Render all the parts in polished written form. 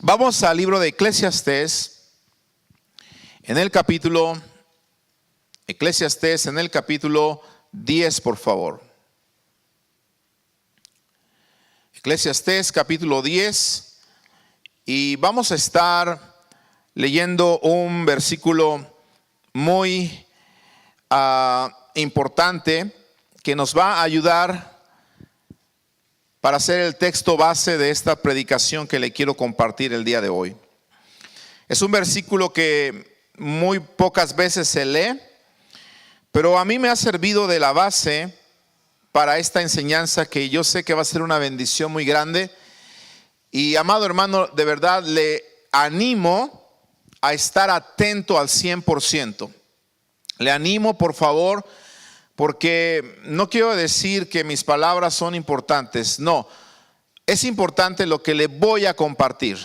Vamos al libro de Eclesiastés, en el capítulo 10, por favor. Eclesiastés capítulo 10, y vamos a estar leyendo un versículo muy importante que nos va a ayudar para hacer el texto base de esta predicación que le quiero compartir el día de hoy. Es un versículo que muy pocas veces se lee, pero a mí me ha servido de la base para esta enseñanza que yo sé que va a ser una bendición muy grande. Y amado hermano, de verdad le animo a estar atento al 100%. Le animo, por favor, porque no quiero decir que mis palabras son importantes. No, es importante lo que le voy a compartir.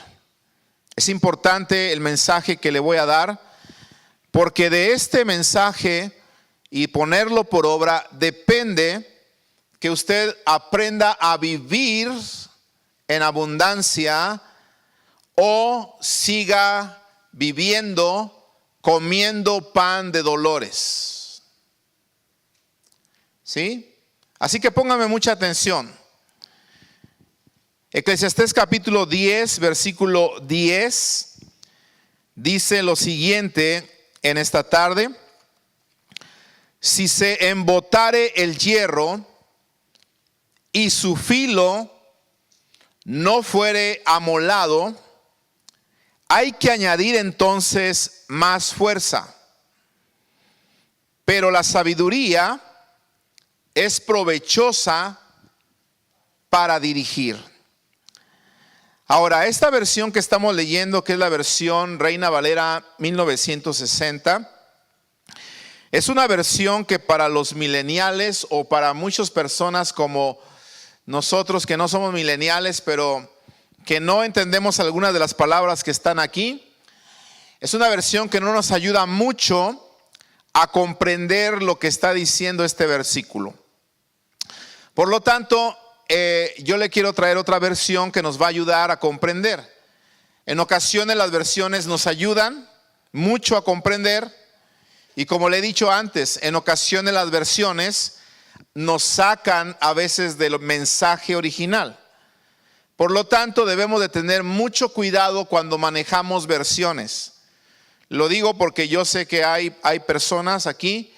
Es importante el mensaje que le voy a dar, porque de este mensaje y ponerlo por obra depende que usted aprenda a vivir en abundancia o siga viviendo, comiendo pan de dolores. ¿Sí? Así que póngame mucha atención. Eclesiastés capítulo 10, versículo 10, dice lo siguiente en esta tarde: si se embotare el hierro y su filo no fuere amolado, hay que añadir entonces más fuerza. Pero la sabiduría es provechosa para dirigir. Ahora, esta versión que estamos leyendo, que es la versión Reina Valera 1960, es una versión que para los millennials o para muchas personas como nosotros que no somos millennials, pero que no entendemos algunas de las palabras que están aquí, es una versión que no nos ayuda mucho a comprender lo que está diciendo este versículo. Por lo tanto, yo le quiero traer otra versión que nos va a ayudar a comprender. En ocasiones las versiones nos ayudan mucho a comprender, y como le he dicho antes, en ocasiones las versiones nos sacan a veces del mensaje original. Por lo tanto, debemos de tener mucho cuidado cuando manejamos versiones. Lo digo porque yo sé que hay personas aquí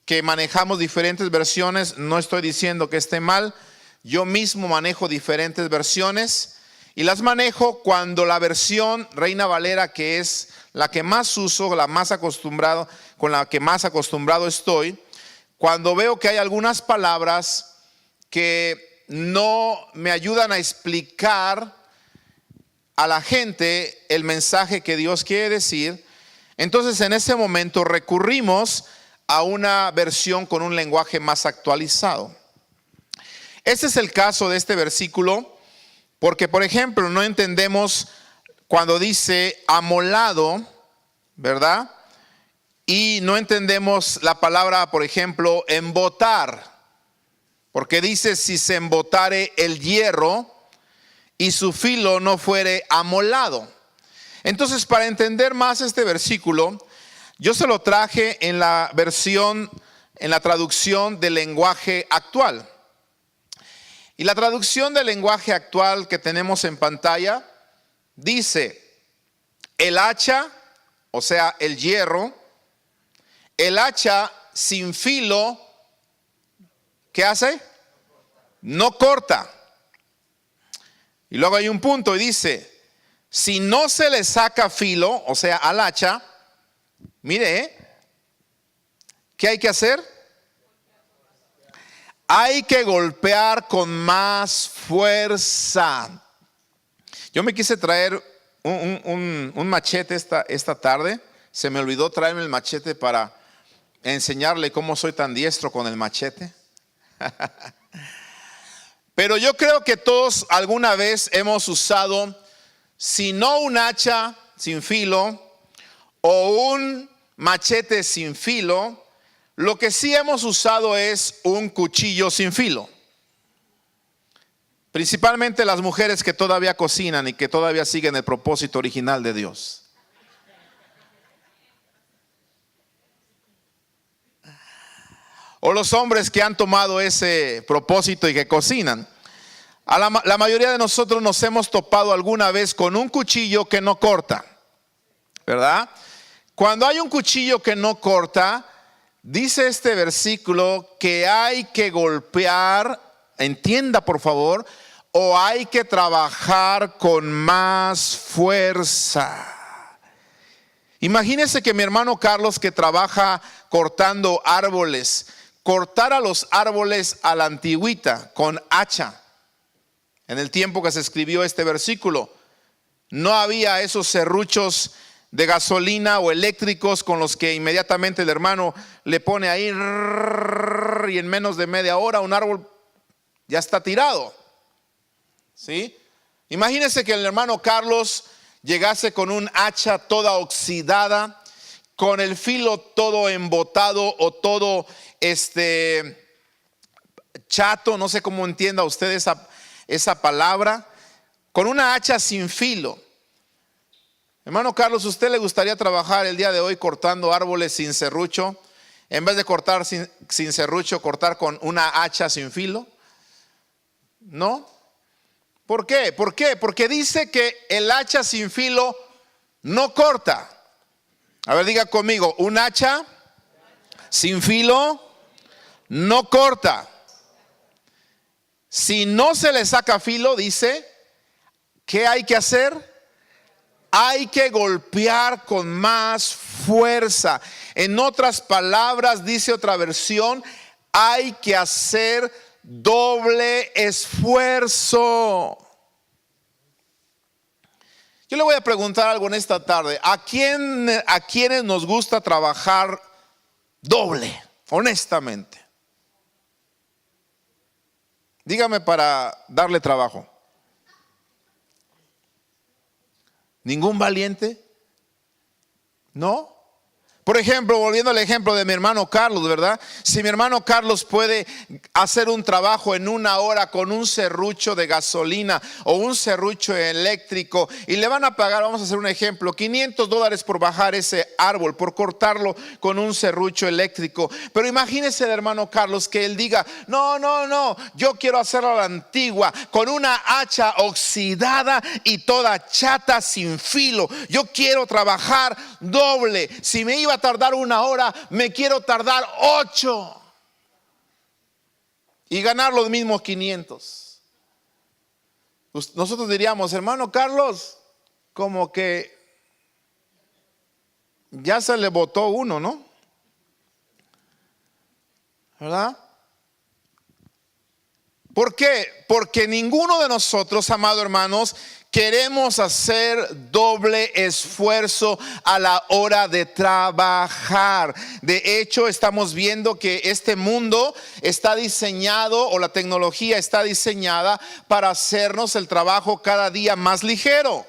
que manejamos diferentes versiones. No estoy diciendo que esté mal. Yo mismo manejo diferentes versiones y las manejo cuando la versión Reina Valera, que es la que más uso, la más acostumbrado, con la que más acostumbrado estoy, cuando veo que hay algunas palabras que no me ayudan a explicar a la gente el mensaje que Dios quiere decir, entonces en ese momento recurrimos a una versión con un lenguaje más actualizado. Este es el caso de este versículo, porque por ejemplo no entendemos cuando dice amolado, ¿verdad? Y no entendemos la palabra, por ejemplo, embotar, porque dice si se embotare el hierro y su filo no fuere amolado. Entonces, para entender más este versículo, yo se lo traje en la versión, en la traducción del lenguaje actual. Y la traducción del lenguaje actual que tenemos en pantalla dice: el hacha, o sea, el hierro, el hacha sin filo, ¿qué hace? No corta. Y luego hay un punto y dice: si no se le saca filo, o sea, al hacha, mire, ¿qué hay que hacer? Hay que golpear con más fuerza. Yo me quise traer un machete esta tarde. Se me olvidó traerme el machete para enseñarle cómo soy tan diestro con el machete. Pero yo creo que todos alguna vez hemos usado, si no un hacha sin filo o un machete sin filo, lo que sí hemos usado es un cuchillo sin filo. Principalmente las mujeres que todavía cocinan y que todavía siguen el propósito original de Dios. O los hombres que han tomado ese propósito y que cocinan. La mayoría de nosotros nos hemos topado alguna vez con un cuchillo que no corta, ¿verdad? Cuando hay un cuchillo que no corta, dice este versículo que hay que golpear, entienda por favor, o hay que trabajar con más fuerza. Imagínese que mi hermano Carlos, que trabaja cortando árboles, cortara los árboles a la antigüita con hacha. En el tiempo que se escribió este versículo, no había esos serruchos de gasolina o eléctricos con los que inmediatamente el hermano le pone ahí y en menos de media hora un árbol ya está tirado. ¿Sí? Imagínese que el hermano Carlos llegase con un hacha toda oxidada, con el filo todo embotado o todo chato, no sé cómo entienda usted esa palabra, con una hacha sin filo. Hermano Carlos, ¿usted le gustaría trabajar el día de hoy cortando árboles sin serrucho? En vez de cortar sin serrucho, cortar con una hacha sin filo. ¿No? ¿Por qué? ¿Por qué? Porque dice que el hacha sin filo no corta. A ver, diga conmigo, un hacha sin filo no corta. Si no se le saca filo, dice, ¿qué hay que hacer? Hay que golpear con más fuerza. En otras palabras, dice otra versión, hay que hacer doble esfuerzo. Yo le voy a preguntar algo en esta tarde. ¿A quiénes nos gusta trabajar doble? Honestamente. Dígame para darle trabajo. ¿Ningún valiente? ¿No? Por ejemplo, volviendo al ejemplo de mi hermano Carlos, ¿verdad? Si mi hermano Carlos puede hacer un trabajo en una hora con un serrucho de gasolina o un serrucho eléctrico y le van a pagar, vamos a hacer un ejemplo, $500 por bajar ese árbol, por cortarlo con un serrucho eléctrico. Pero imagínese el hermano Carlos que él diga, no, yo quiero hacerlo a la antigua, con una hacha oxidada y toda chata sin filo. Yo quiero trabajar doble. Si me iba a tardar una hora, me quiero tardar 8 y ganar los mismos 500. Nosotros diríamos, hermano Carlos, como que ya se le botó uno, ¿no? ¿Verdad? ¿Por qué? Porque ninguno de nosotros, amados hermanos, queremos hacer doble esfuerzo a la hora de trabajar. De hecho, estamos viendo que este mundo está diseñado, o la tecnología está diseñada para hacernos el trabajo cada día más ligero.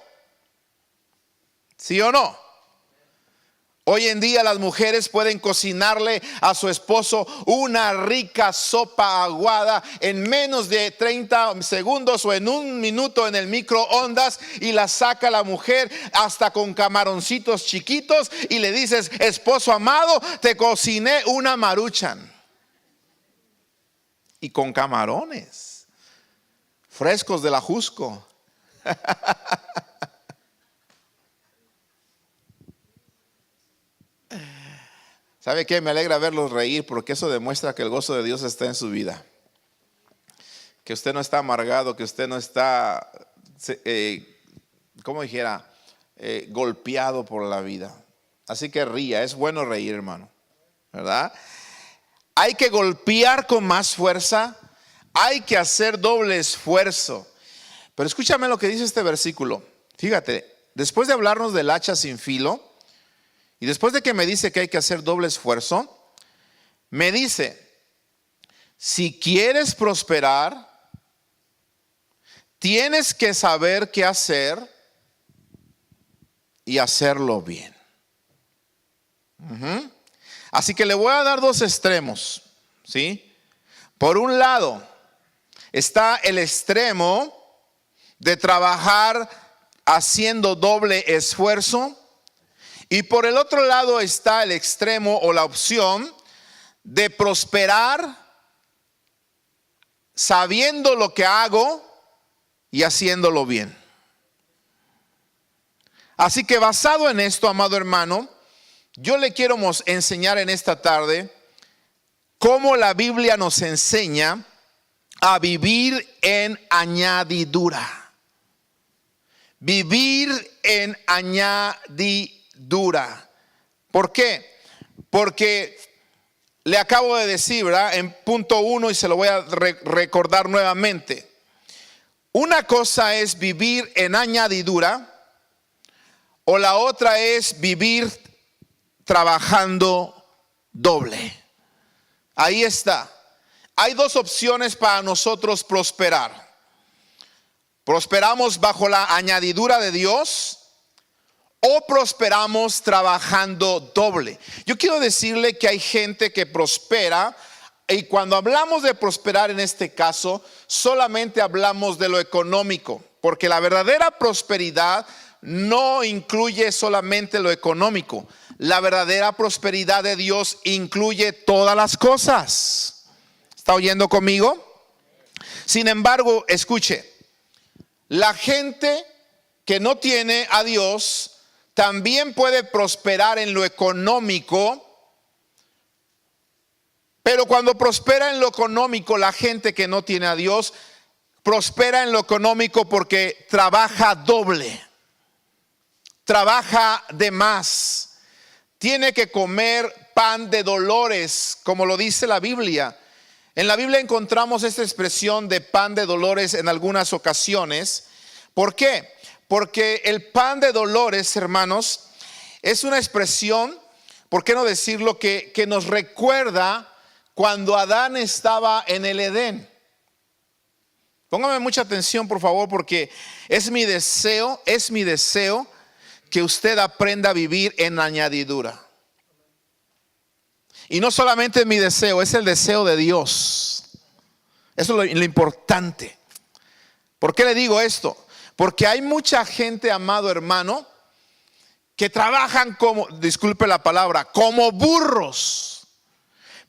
¿Sí o no? Hoy en día las mujeres pueden cocinarle a su esposo una rica sopa aguada en menos de 30 segundos o en un minuto en el microondas, y la saca la mujer hasta con camaroncitos chiquitos y le dices, esposo amado, te cociné una Maruchan. Y con camarones frescos de la Jusco. ¿Sabe qué? Me alegra verlos reír, porque eso demuestra que el gozo de Dios está en su vida. Que usted no está amargado, que usted no está, como dijera, golpeado por la vida. Así que ría, es bueno reír, hermano, ¿verdad? Hay que golpear con más fuerza, hay que hacer doble esfuerzo. Pero escúchame lo que dice este versículo. Fíjate, después de hablarnos del hacha sin filo, y después de que me dice que hay que hacer doble esfuerzo, me dice, si quieres prosperar, tienes que saber qué hacer y hacerlo bien. Así que le voy a dar dos extremos, ¿sí? Por un lado, Está el extremo de trabajar haciendo doble esfuerzo. Y por el otro lado está el extremo o la opción de prosperar sabiendo lo que hago y haciéndolo bien. Así que basado en esto, amado hermano, yo le quiero enseñar en esta tarde cómo la Biblia nos enseña a vivir en añadidura. Vivir en añadidura. ¿Por qué? Porque le acabo de decir, ¿verdad? En punto 1, y se lo voy a recordar nuevamente. Una cosa es vivir en añadidura, o la otra es vivir trabajando doble. Ahí está. Hay dos opciones para nosotros prosperar. Prosperamos bajo la añadidura de Dios o prosperamos trabajando doble. Yo quiero decirle que hay gente que prospera, y cuando hablamos de prosperar en este caso, solamente hablamos de lo económico, porque la verdadera prosperidad no incluye solamente lo económico. La verdadera prosperidad de Dios incluye todas las cosas. ¿Está oyendo conmigo? Sin embargo, escuche, la gente que no tiene a Dios también puede prosperar en lo económico, pero cuando prospera en lo económico, la gente que no tiene a Dios prospera en lo económico porque trabaja doble, trabaja de más. Tiene que comer pan de dolores, como lo dice la Biblia. En la Biblia encontramos esta expresión de pan de dolores en algunas ocasiones. ¿Por qué? Porque el pan de dolores, hermanos, es una expresión, ¿por qué no decirlo?, que nos recuerda cuando Adán estaba en el Edén. Póngame mucha atención, por favor, porque es mi deseo que usted aprenda a vivir en añadidura. Y no solamente es mi deseo, es el deseo de Dios. Eso es lo importante. ¿Por qué le digo esto? Porque hay mucha gente, amado hermano, que trabajan como, disculpe la palabra, como burros,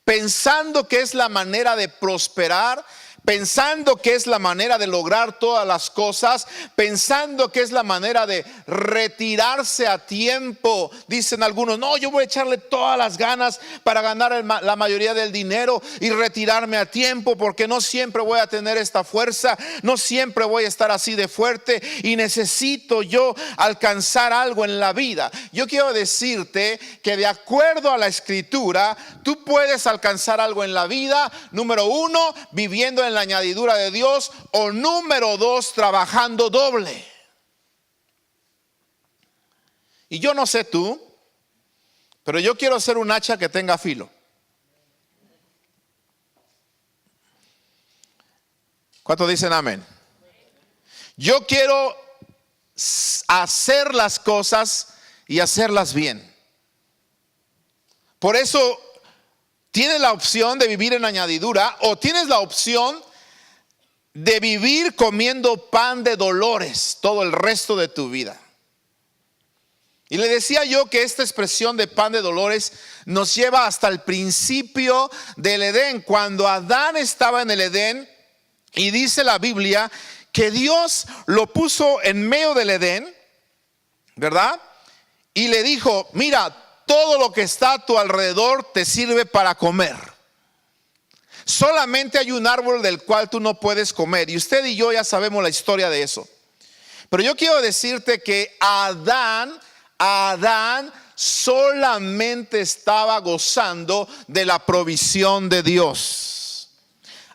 pensando que es la manera de prosperar, pensando que es la manera de lograr todas las cosas, pensando que es la manera de retirarse a tiempo. Dicen algunos: no, yo voy a echarle todas las ganas para ganar la mayoría del dinero y retirarme a tiempo, porque no siempre voy a tener esta fuerza, no siempre voy a estar así de fuerte, y necesito yo alcanzar algo en la vida. Yo quiero decirte que de acuerdo a la Escritura, tú puedes alcanzar algo en la vida. Número 1, viviendo en la añadidura de Dios, o número 2, trabajando doble. Y yo no sé tú, pero yo quiero ser un hacha que tenga filo. ¿Cuántos dicen amén? Yo quiero hacer las cosas y hacerlas bien. Por eso tienes la opción de vivir en añadidura, o tienes la opción de vivir comiendo pan de dolores todo el resto de tu vida. Y le decía yo que esta expresión de pan de dolores nos lleva hasta el principio del Edén, cuando Adán estaba en el Edén, y dice la Biblia que Dios lo puso en medio del Edén, ¿verdad? Y le dijo: mira, todo lo que está a tu alrededor te sirve para comer. Solamente hay un árbol del cual tú no puedes comer. Y usted y yo ya sabemos la historia de eso. Pero yo quiero decirte que Adán solamente estaba gozando de la provisión de Dios.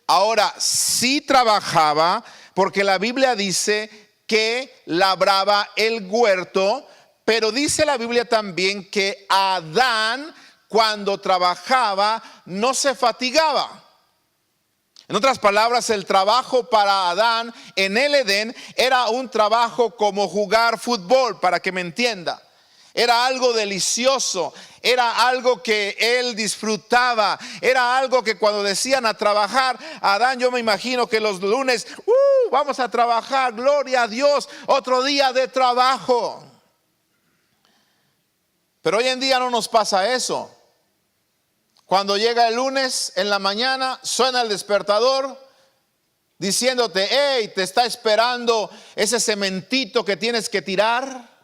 Ahora, sí trabajaba, porque la Biblia dice que labraba el huerto. Pero dice la Biblia también que Adán, cuando trabajaba, no se fatigaba. En otras palabras, el trabajo para Adán en el Edén era un trabajo como jugar fútbol, para que me entienda. Era algo delicioso, era algo que él disfrutaba, era algo que cuando decían a trabajar, Adán, yo me imagino que los lunes, vamos a trabajar, gloria a Dios, otro día de trabajo. Pero hoy en día no nos pasa eso. Cuando llega el lunes en la mañana, suena el despertador diciéndote, hey, te está esperando ese cementito que tienes que tirar.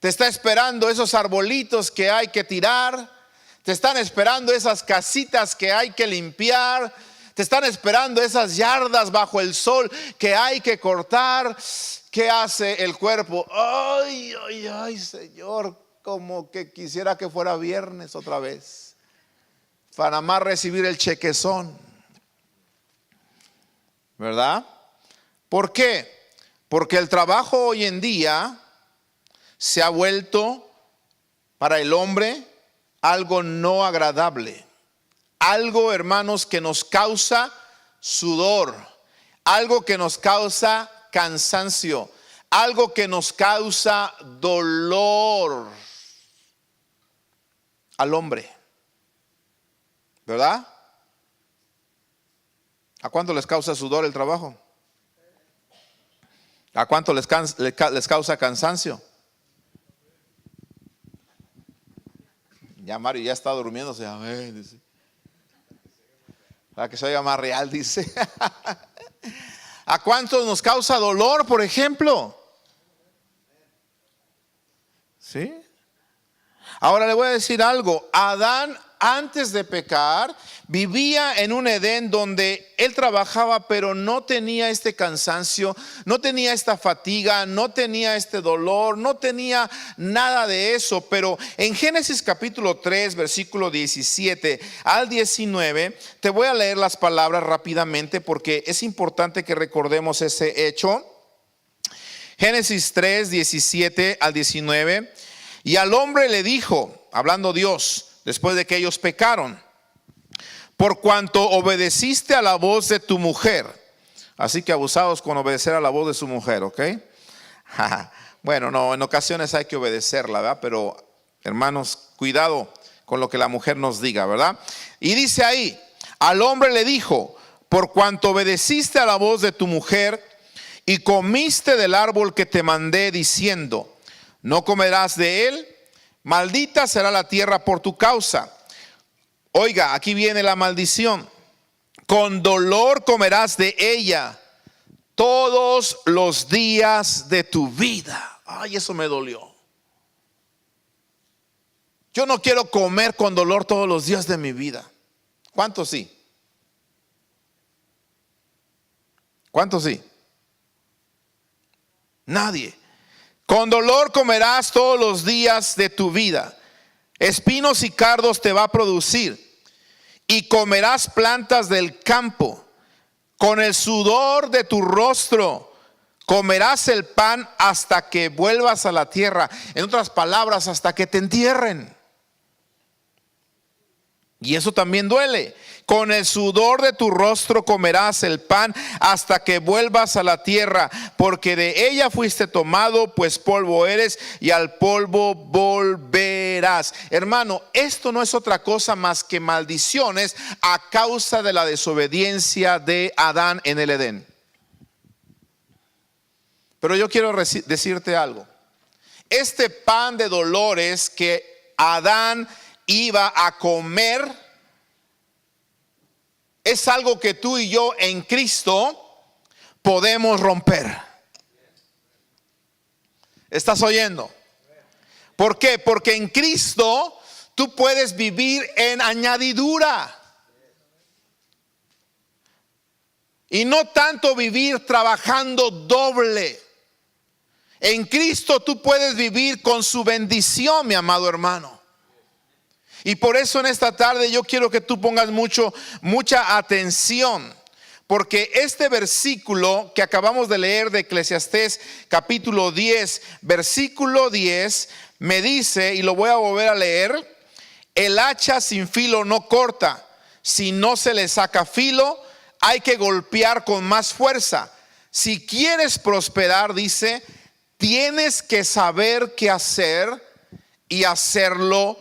Te está esperando esos arbolitos que hay que tirar. Te están esperando esas casitas que hay que limpiar. Te están esperando esas yardas bajo el sol que hay que cortar. ¿Qué hace el cuerpo? Ay, ay, ay, Señor, como que quisiera que fuera viernes otra vez, para más recibir el chequezón, ¿verdad? ¿Por qué? Porque el trabajo hoy en día se ha vuelto para el hombre algo no agradable. Algo, hermanos, que nos causa sudor. Algo que nos causa cansancio. Algo que nos causa dolor al hombre. ¿Verdad? ¿A cuánto les causa sudor el trabajo? ¿A cuánto les causa cansancio? Ya Mario ya está durmiéndose. A ver, dice. Para que se oiga más real, dice. ¿A cuántos nos causa dolor, por ejemplo? ¿Sí? Ahora le voy a decir algo. Adán, antes de pecar, vivía en un Edén donde él trabajaba, pero no tenía este cansancio, no tenía esta fatiga, no tenía este dolor, no tenía nada de eso. Pero en Génesis capítulo 3, versículo 17 al 19, te voy a leer las palabras rápidamente porque es importante que recordemos ese hecho. Génesis 3, 17 al 19. Y al hombre le dijo, hablando Dios, después de que ellos pecaron, por cuanto obedeciste a la voz de tu mujer. Así que abusados con obedecer a la voz de su mujer, ¿ok? Bueno, no, en ocasiones hay que obedecerla, ¿verdad? Pero hermanos, cuidado con lo que la mujer nos diga, ¿verdad? Y dice ahí, al hombre le dijo, por cuanto obedeciste a la voz de tu mujer y comiste del árbol que te mandé diciendo, no comerás de él, maldita será la tierra por tu causa. Oiga, aquí viene la maldición. Con dolor comerás de ella todos los días de tu vida. Ay, eso me dolió. Yo no quiero comer con dolor todos los días de mi vida. ¿Cuántos sí? ¿Cuántos sí? Nadie. Con dolor comerás todos los días de tu vida. Espinos y cardos te va a producir. Y comerás plantas del campo. Con el sudor de tu rostro comerás el pan hasta que vuelvas a la tierra. En otras palabras, hasta que te entierren. Y eso también duele. Con el sudor de tu rostro comerás el pan hasta que vuelvas a la tierra, porque de ella fuiste tomado, pues polvo eres y al polvo volverás. Hermano, esto no es otra cosa más que maldiciones a causa de la desobediencia de Adán en el Edén. Pero yo quiero decirte algo. Este pan de dolores que Adán iba a comer es algo que tú y yo en Cristo podemos romper. ¿Estás oyendo? ¿Por qué? Porque en Cristo tú puedes vivir en añadidura. Y no tanto vivir trabajando doble. En Cristo tú puedes vivir con su bendición, mi amado hermano. Y por eso en esta tarde yo quiero que tú pongas mucha atención, porque este versículo que acabamos de leer de Eclesiastés capítulo 10, versículo 10, me dice, y lo voy a volver a leer, el hacha sin filo no corta, si no se le saca filo, hay que golpear con más fuerza. Si quieres prosperar, dice, tienes que saber qué hacer y hacerlo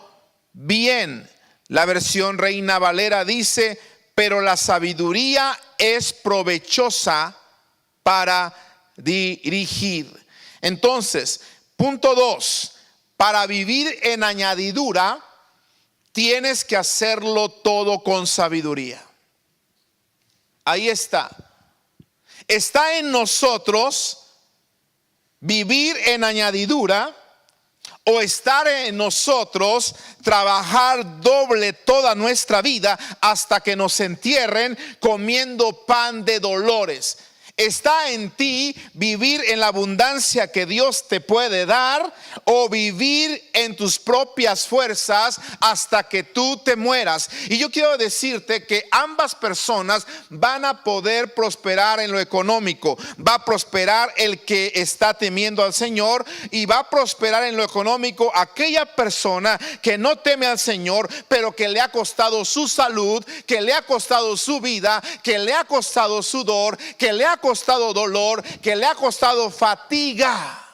bien. La versión Reina Valera dice, pero la sabiduría es provechosa para dirigir. Entonces, punto 2, para vivir en añadidura, tienes que hacerlo todo con sabiduría. Ahí está. Está en nosotros vivir en añadidura o estar en nosotros trabajar doble toda nuestra vida hasta que nos entierren comiendo pan de dolores. Está en ti vivir en la abundancia que Dios te puede dar o vivir en tus propias fuerzas hasta que tú te mueras. Y yo quiero decirte que ambas personas van a poder prosperar en lo económico. Va a prosperar el que está temiendo al Señor y va a prosperar en lo económico aquella persona que no teme al Señor, pero que le ha costado su salud, que le ha costado su vida, que le ha costado sudor, que le ha costado dolor, que le ha costado fatiga.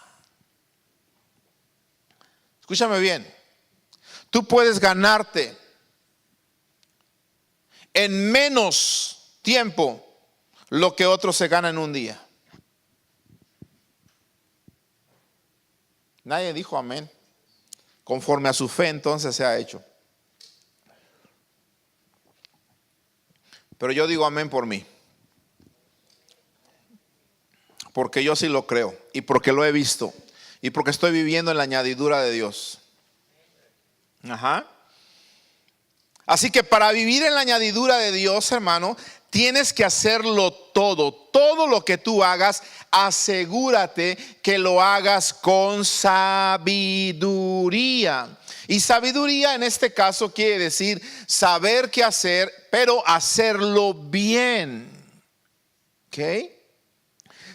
Escúchame bien, tú puedes ganarte en menos tiempo lo que otros se ganan en un día. Nadie dijo amén. Conforme a su fe entonces se ha hecho. Pero yo digo amén por mí. Porque yo sí lo creo y porque lo he visto y porque estoy viviendo en la añadidura de Dios. Ajá. Así que para vivir en la añadidura de Dios, hermano, tienes que hacerlo todo. Todo lo que tú hagas, asegúrate que lo hagas con sabiduría. Y sabiduría en este caso quiere decir saber qué hacer, pero hacerlo bien. ¿Ok?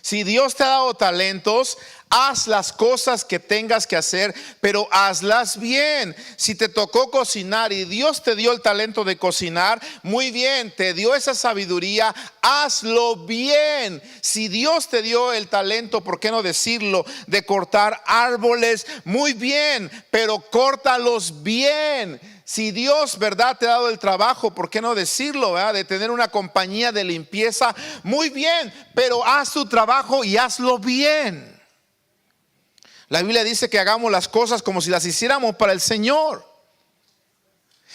Si Dios te ha dado talentos, haz las cosas que tengas que hacer, pero hazlas bien. Si te tocó cocinar y Dios te dio el talento de cocinar, muy bien, te dio esa sabiduría, hazlo bien. Si Dios te dio el talento, ¿por qué no decirlo?, de cortar árboles, muy bien, pero córtalos bien. Si Dios, ¿verdad?, te ha dado el trabajo, ¿por qué no decirlo?, ¿verdad?, de tener una compañía de limpieza, muy bien, pero haz tu trabajo y hazlo bien. La Biblia dice que hagamos las cosas como si las hiciéramos para el Señor.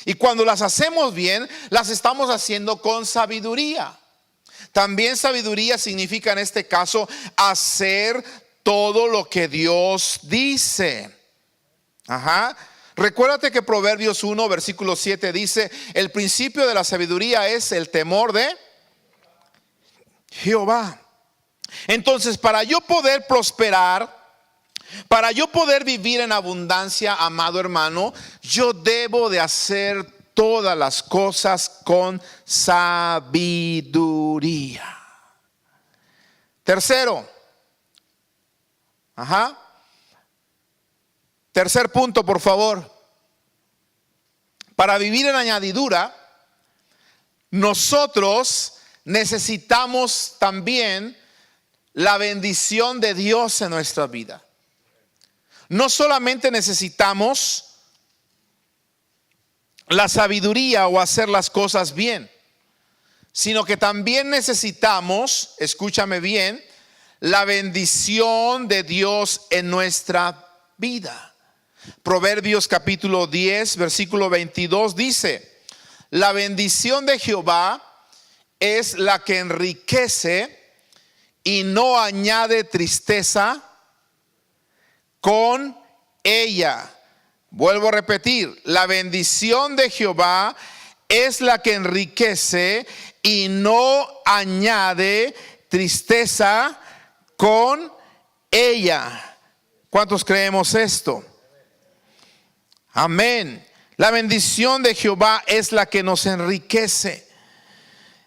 Y cuando las hacemos bien, las estamos haciendo con sabiduría. También sabiduría significa en este caso hacer todo lo que Dios dice. Ajá. Recuérdate que Proverbios 1 versículo 7 dice: el principio de la sabiduría es el temor de Jehová. Entonces, para yo poder prosperar, para yo poder vivir en abundancia, amado hermano, yo debo de hacer todas las cosas con sabiduría. Tercero, tercer punto, por favor. Para vivir en añadidura, nosotros necesitamos también la bendición de Dios en nuestra vida. No solamente necesitamos la sabiduría o hacer las cosas bien, sino que también necesitamos, escúchame bien, la bendición de Dios en nuestra vida. Proverbios capítulo 10 versículo 22 dice: la bendición de Jehová es la que enriquece y no añade tristeza con ella. Vuelvo a repetir, la bendición de Jehová es la que enriquece y no añade tristeza con ella. ¿Cuántos creemos esto? Amén. La bendición de Jehová es la que nos enriquece.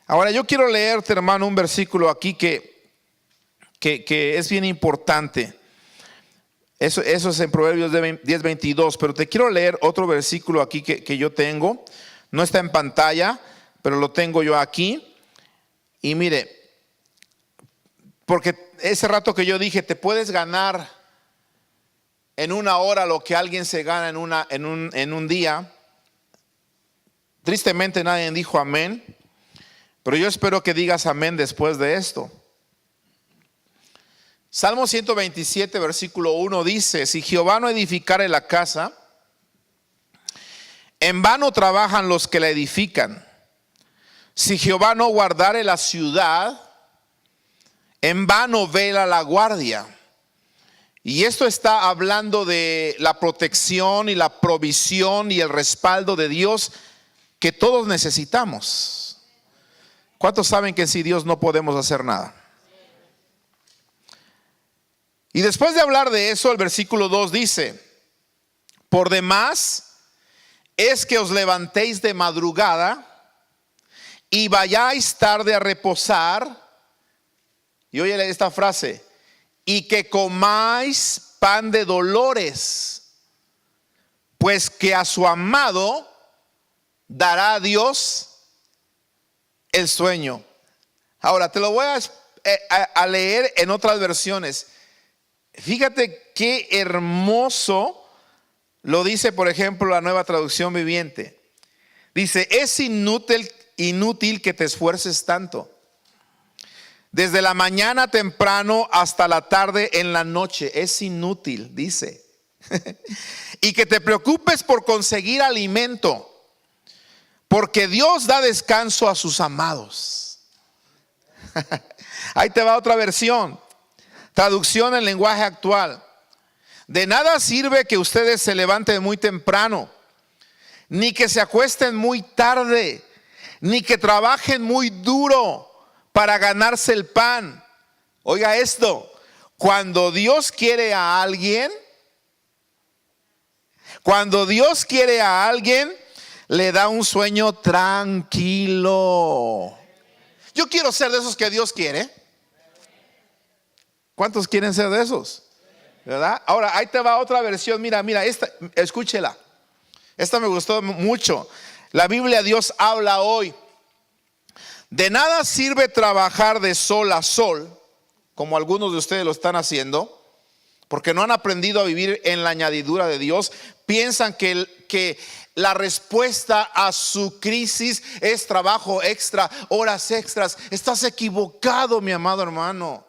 Ahora yo quiero leerte, hermano, un versículo aquí que es bien importante. Eso es en Proverbios 10:22, pero te quiero leer otro versículo aquí que yo tengo. No está en pantalla, pero lo tengo yo aquí. Y mire, porque ese rato que yo dije, te puedes ganar en una hora lo que alguien se gana en un día. Tristemente nadie dijo amén, pero yo espero que digas amén después de esto. Salmo 127, versículo 1 dice: si Jehová no edificare la casa, en vano trabajan los que la edifican. Si Jehová no guardare la ciudad, en vano vela la guardia. Y esto está hablando de la protección y la provisión y el respaldo de Dios que todos necesitamos. ¿Cuántos saben que sin Dios no podemos hacer nada? Y después de hablar de eso, el versículo 2 dice: por demás es que os levantéis de madrugada y vayáis tarde a reposar. Y oye esta frase: y que comáis pan de dolores, pues que a su amado dará a Dios el sueño. Ahora te lo voy a leer en otras versiones. Fíjate qué hermoso lo dice, por ejemplo, la Nueva Traducción Viviente. Dice: es inútil que te esfuerces tanto, desde la mañana temprano hasta la tarde en la noche. Es inútil, dice. Y que te preocupes por conseguir alimento, porque Dios da descanso a sus amados. Ahí te va otra versión, traducción en lenguaje actual. De nada sirve que ustedes se levanten muy temprano, ni que se acuesten muy tarde, ni que trabajen muy duro para ganarse el pan. Oiga esto: cuando Dios quiere a alguien, le da un sueño tranquilo. Yo quiero ser de esos que Dios quiere. ¿Cuántos quieren ser de esos? ¿Verdad? Ahora ahí te va otra versión. Mira, esta, escúchela. Esta me gustó mucho. La Biblia Dios habla hoy. De nada sirve trabajar de sol a sol, como algunos de ustedes lo están haciendo, porque no han aprendido a vivir en la añadidura de Dios. Piensan que la respuesta a su crisis es trabajo extra, horas extras. Estás equivocado, mi amado hermano.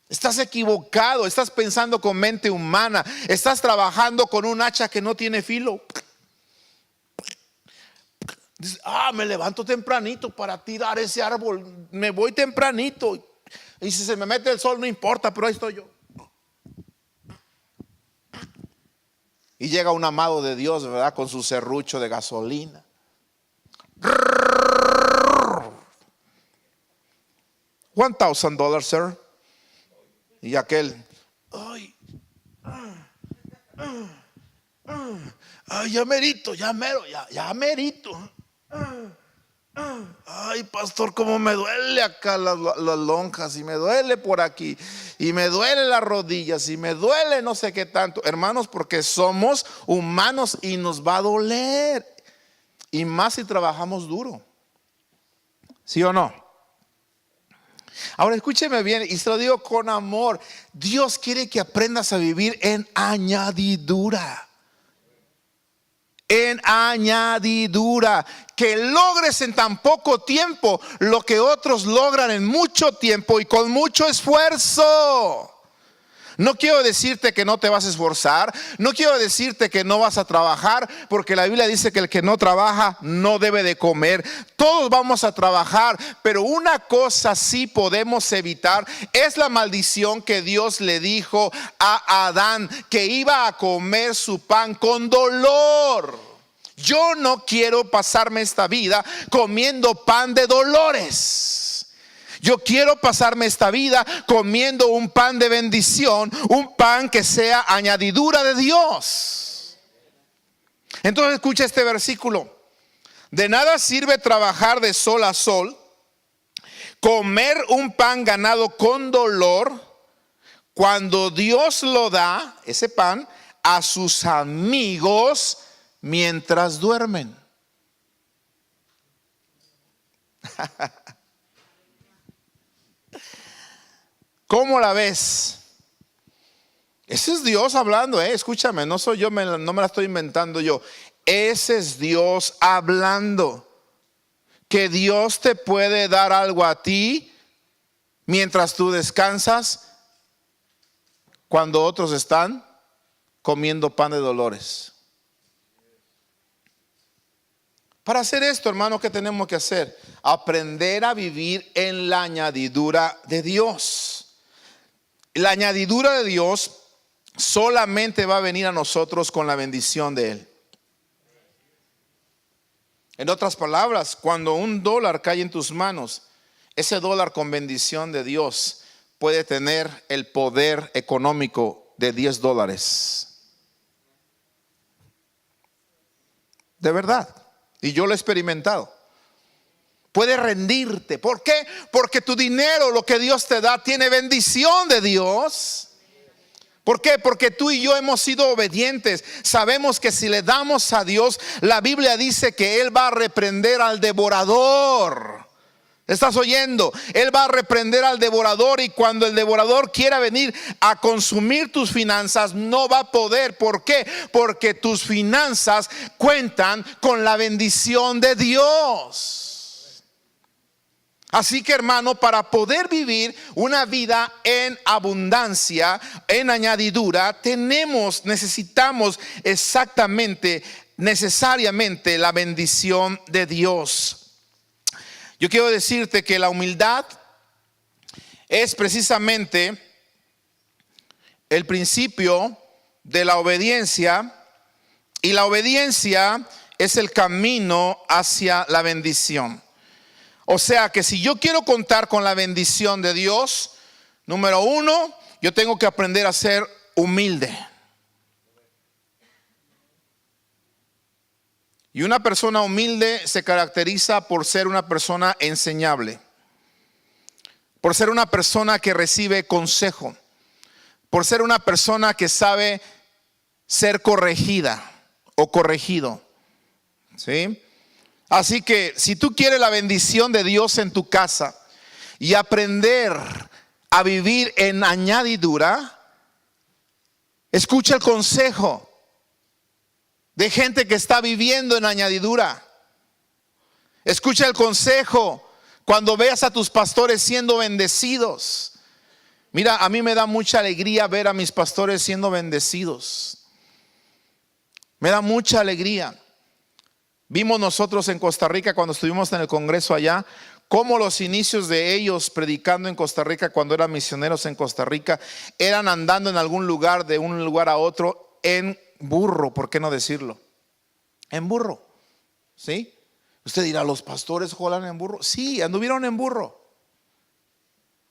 Estás equivocado. Estás pensando con mente humana. Estás trabajando con un hacha que no tiene filo. Dice: me levanto tempranito para tirar ese árbol. Me voy tempranito. Y si se me mete el sol no importa, pero ahí estoy yo. Y llega un amado de Dios, ¿verdad? Con su serrucho de gasolina. $1,000, sir. Y aquel: ya merito, ya merito. Ay, pastor, cómo me duele acá las lonjas, y me duele por aquí, y me duele las rodillas, y me duele no sé qué tanto. Hermanos, porque somos humanos y nos va a doler, y más si trabajamos duro. ¿Sí o no? Ahora escúcheme bien, y se lo digo con amor. Dios quiere que aprendas a vivir en añadidura. En añadidura, que logres en tan poco tiempo lo que otros logran en mucho tiempo y con mucho esfuerzo. No quiero decirte que no te vas a esforzar, no quiero decirte que no vas a trabajar, porque la Biblia dice que el que no trabaja no debe de comer. Todos vamos a trabajar, pero una cosa sí podemos evitar: es la maldición que Dios le dijo a Adán, que iba a comer su pan con dolor. Yo no quiero pasarme esta vida comiendo pan de dolores. Yo quiero pasarme esta vida comiendo un pan de bendición, un pan que sea añadidura de Dios. Entonces escucha este versículo: de nada sirve trabajar de sol a sol, comer un pan ganado con dolor, cuando Dios lo da, ese pan, a sus amigos mientras duermen. ¿Cómo la ves? Ese es Dios hablando, escúchame, no soy yo, no me la estoy inventando yo. Ese es Dios hablando. Que Dios te puede dar algo a ti mientras tú descansas, cuando otros están comiendo pan de dolores. Para hacer esto, hermano, ¿qué tenemos que hacer? Aprender a vivir en la añadidura de Dios. La añadidura de Dios solamente va a venir a nosotros con la bendición de Él. En otras palabras, cuando $1 cae en tus manos, ese dólar con bendición de Dios puede tener el poder económico de $10. De verdad. Y yo lo he experimentado. Puede rendirte. ¿Por qué? Porque tu dinero, lo que Dios te da, tiene bendición de Dios. ¿Por qué? Porque tú y yo hemos sido obedientes. Sabemos que si le damos a Dios, la Biblia dice que Él va a reprender al devorador. ¿Estás oyendo? Él va a reprender al devorador, y cuando el devorador quiera venir a consumir tus finanzas, no va a poder. ¿Por qué? Porque tus finanzas cuentan con la bendición de Dios. Así que, hermano, para poder vivir una vida en abundancia, en añadidura, necesitamos necesariamente la bendición de Dios. Yo quiero decirte que la humildad es precisamente el principio de la obediencia, y la obediencia es el camino hacia la bendición. O sea que si yo quiero contar con la bendición de Dios, número 1, yo tengo que aprender a ser humilde. Y una persona humilde se caracteriza por ser una persona enseñable, por ser una persona que recibe consejo, por ser una persona que sabe ser corregida o corregido. ¿Sí? Así que si tú quieres la bendición de Dios en tu casa y aprender a vivir en añadidura, escucha el consejo de gente que está viviendo en añadidura. Escucha el consejo cuando veas a tus pastores siendo bendecidos. Mira, a mí me da mucha alegría ver a mis pastores siendo bendecidos. Me da mucha alegría. Vimos nosotros en Costa Rica, cuando estuvimos en el congreso allá, cómo los inicios de ellos predicando en Costa Rica, cuando eran misioneros en Costa Rica, eran andando en algún lugar, de un lugar a otro, en burro. ¿Por qué no decirlo? En burro. ¿Sí? Usted dirá, ¿los pastores juegan en burro? Sí, anduvieron en burro.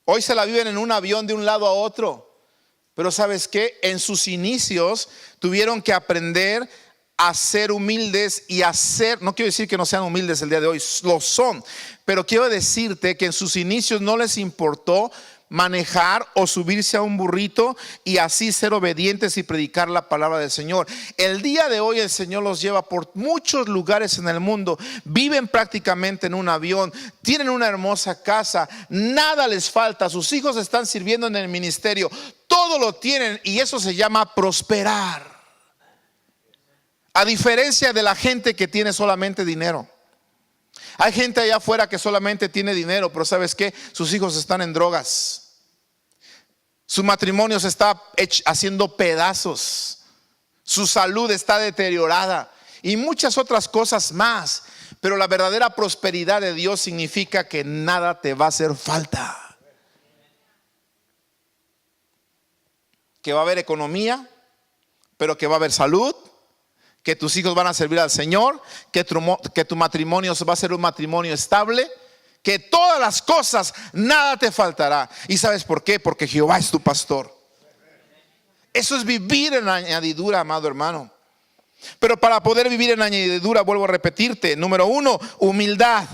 Hoy se la viven en un avión de un lado a otro. Pero ¿sabes qué? En sus inicios tuvieron que aprender a ser humildes y no quiero decir que no sean humildes el día de hoy, lo son, pero quiero decirte que en sus inicios no les importó manejar o subirse a un burrito y así ser obedientes y predicar la palabra del Señor. El día de hoy el Señor los lleva por muchos lugares en el mundo, viven prácticamente en un avión, tienen una hermosa casa, nada les falta, sus hijos están sirviendo en el ministerio, todo lo tienen, y eso se llama prosperar. A diferencia de la gente que tiene solamente dinero. Hay gente allá afuera que solamente tiene dinero, pero ¿sabes qué? Sus hijos están en drogas. Su matrimonio se está haciendo pedazos. Su salud está deteriorada. Y muchas otras cosas más. Pero la verdadera prosperidad de Dios significa que nada te va a hacer falta. Que va a haber economía, pero que va a haber salud, que tus hijos van a servir al Señor, que tu matrimonio va a ser un matrimonio estable, que todas las cosas, nada te faltará. ¿Y sabes por qué? Porque Jehová es tu pastor. Eso es vivir en añadidura, amado hermano. Pero para poder vivir en añadidura, vuelvo a repetirte, número 1, humildad.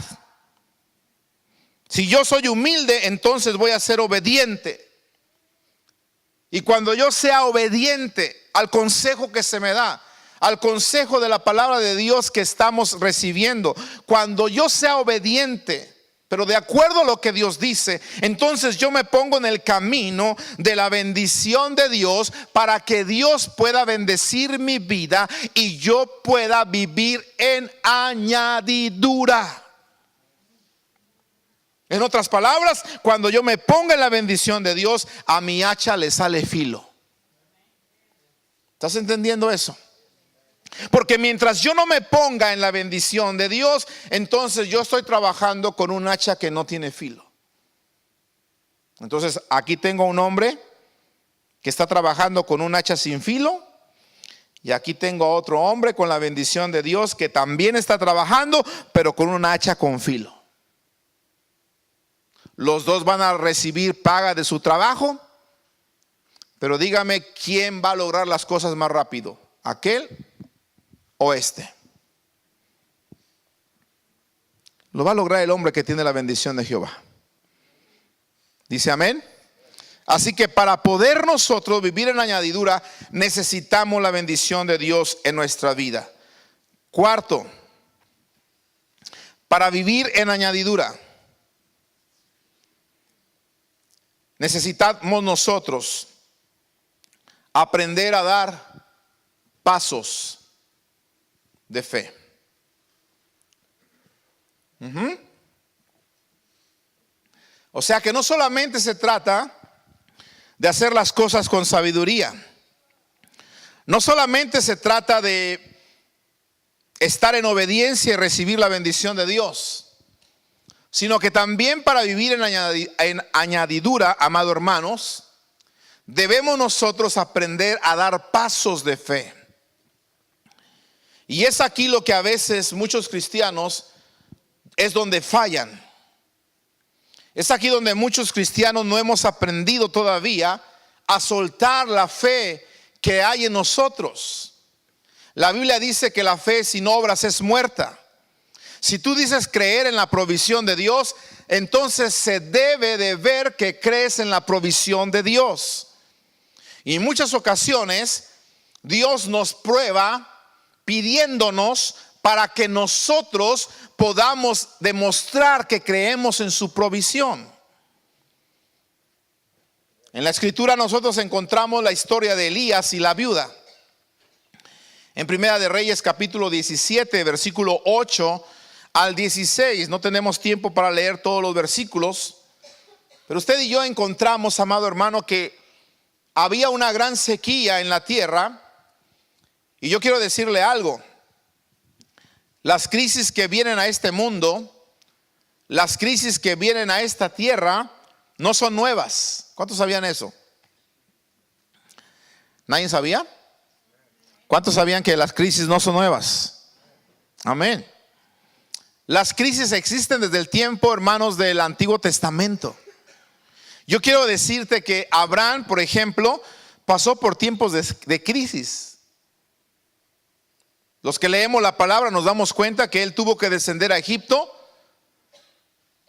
Si yo soy humilde, entonces voy a ser obediente. Y cuando yo sea obediente al consejo que se me da, al consejo de la palabra de Dios que estamos recibiendo, cuando yo sea obediente, pero de acuerdo a lo que Dios dice, entonces yo me pongo en el camino de la bendición de Dios para que Dios pueda bendecir mi vida y yo pueda vivir en añadidura. En otras palabras, cuando yo me ponga en la bendición de Dios, a mi hacha le sale filo. ¿Estás entendiendo eso? Porque mientras yo no me ponga en la bendición de Dios, entonces yo estoy trabajando con un hacha que no tiene filo. Entonces aquí tengo un hombre que está trabajando con un hacha sin filo, y aquí tengo a otro hombre con la bendición de Dios que también está trabajando, pero con un hacha con filo. Los dos van a recibir paga de su trabajo, pero dígame quién va a lograr las cosas más rápido, aquel o este. Lo va a lograr el hombre que tiene la bendición de Jehová. Dice amén. Así que para poder nosotros vivir en añadidura, necesitamos la bendición de Dios en nuestra vida. Cuarto, para vivir en añadidura, necesitamos nosotros aprender a dar pasos de fe. O sea que no solamente se trata de hacer las cosas con sabiduría, no solamente se trata de estar en obediencia y recibir la bendición de Dios, sino que también para vivir en añadidura, amados hermanos, debemos nosotros aprender a dar pasos de fe. Y es aquí lo que a veces muchos cristianos es donde fallan. Es aquí donde muchos cristianos no hemos aprendido todavía a soltar la fe que hay en nosotros. La Biblia dice que la fe sin obras es muerta. Si tú dices creer en la provisión de Dios, entonces se debe de ver que crees en la provisión de Dios. Y en muchas ocasiones Dios nos prueba pidiéndonos para que nosotros podamos demostrar que creemos en su provisión. En la escritura nosotros encontramos la historia de Elías y la viuda. En Primera de Reyes capítulo 17, versículo 8 al 16. No tenemos tiempo para leer todos los versículos, pero usted y yo encontramos, amado hermano, que había una gran sequía en la tierra. Y yo quiero decirle algo: las crisis que vienen a este mundo, las crisis que vienen a esta tierra, no son nuevas. ¿Cuántos sabían eso? ¿Nadie sabía? ¿Cuántos sabían que las crisis no son nuevas? Amén. Las crisis existen desde el tiempo, hermanos, del Antiguo Testamento. Yo quiero decirte que Abraham, por ejemplo, pasó por tiempos de crisis. Los que leemos la palabra nos damos cuenta que él tuvo que descender a Egipto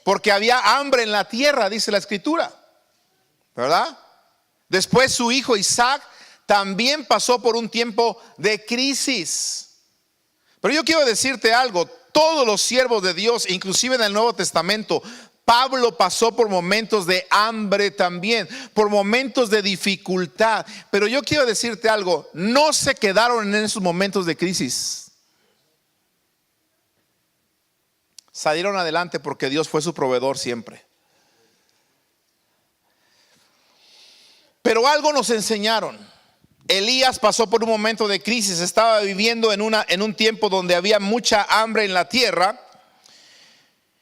porque había hambre en la tierra, dice la escritura, ¿verdad? Después su hijo Isaac también pasó por un tiempo de crisis. Pero yo quiero decirte algo: todos los siervos de Dios, inclusive en el Nuevo Testamento, Pablo pasó por momentos de hambre también, por momentos de dificultad. Pero yo quiero decirte algo: no se quedaron en esos momentos de crisis. Salieron adelante porque Dios fue su proveedor siempre. Pero algo nos enseñaron. Elías pasó por un momento de crisis, estaba viviendo en un tiempo donde había mucha hambre en la tierra,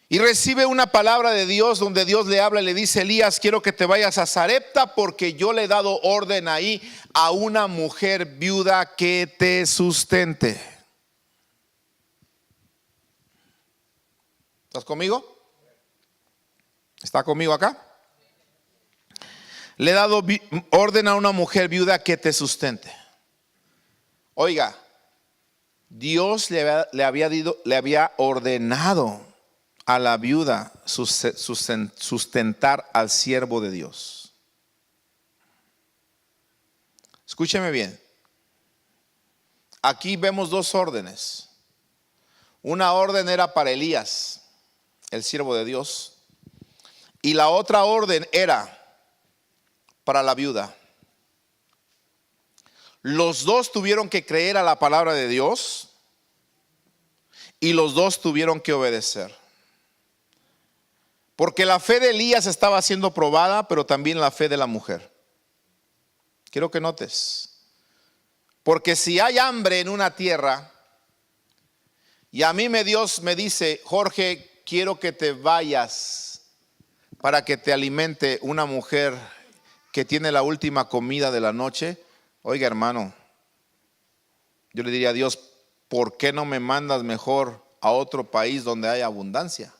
y recibe una palabra de Dios donde Dios le habla y le dice: Elías, quiero que te vayas a Sarepta porque yo le he dado orden ahí a una mujer viuda que te sustente. ¿Estás conmigo? ¿Está conmigo acá? Le he dado orden a una mujer viuda que te sustente. Oiga, Dios le había ordenado a la viuda sustentar al siervo de Dios. Escúcheme bien. Aquí vemos dos órdenes. Una orden era para Elías, el siervo de Dios, y la otra orden era para la viuda. Los dos tuvieron que creer a la palabra de Dios y los dos tuvieron que obedecer. Porque la fe de Elías estaba siendo probada, pero también la fe de la mujer. Quiero que notes. Porque si hay hambre en una tierra y a mí Dios me dice, Jorge, quiero que te vayas para que te alimente una mujer que tiene la última comida de la noche. Oiga, hermano, yo le diría a Dios, ¿por qué no me mandas mejor a otro país donde hay abundancia?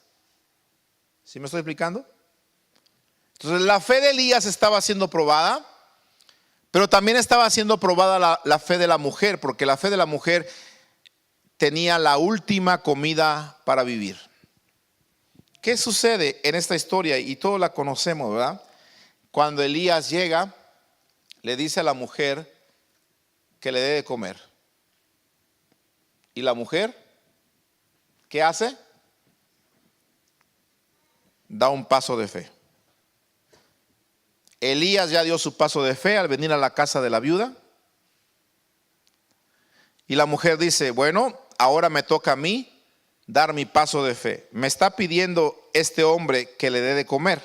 ¿Sí me estoy explicando? Entonces la fe de Elías estaba siendo probada, pero también estaba siendo probada la fe de la mujer, porque la fe de la mujer tenía la última comida para vivir. ¿Qué sucede en esta historia? Y todos la conocemos, ¿verdad? Cuando Elías llega, le dice a la mujer que le dé de comer. ¿Y la mujer qué hace? Da un paso de fe. Elías ya dio su paso de fe al venir a la casa de la viuda. Y la mujer dice, bueno, ahora me toca a mí dar mi paso de fe. Me está pidiendo este hombre que le dé de comer.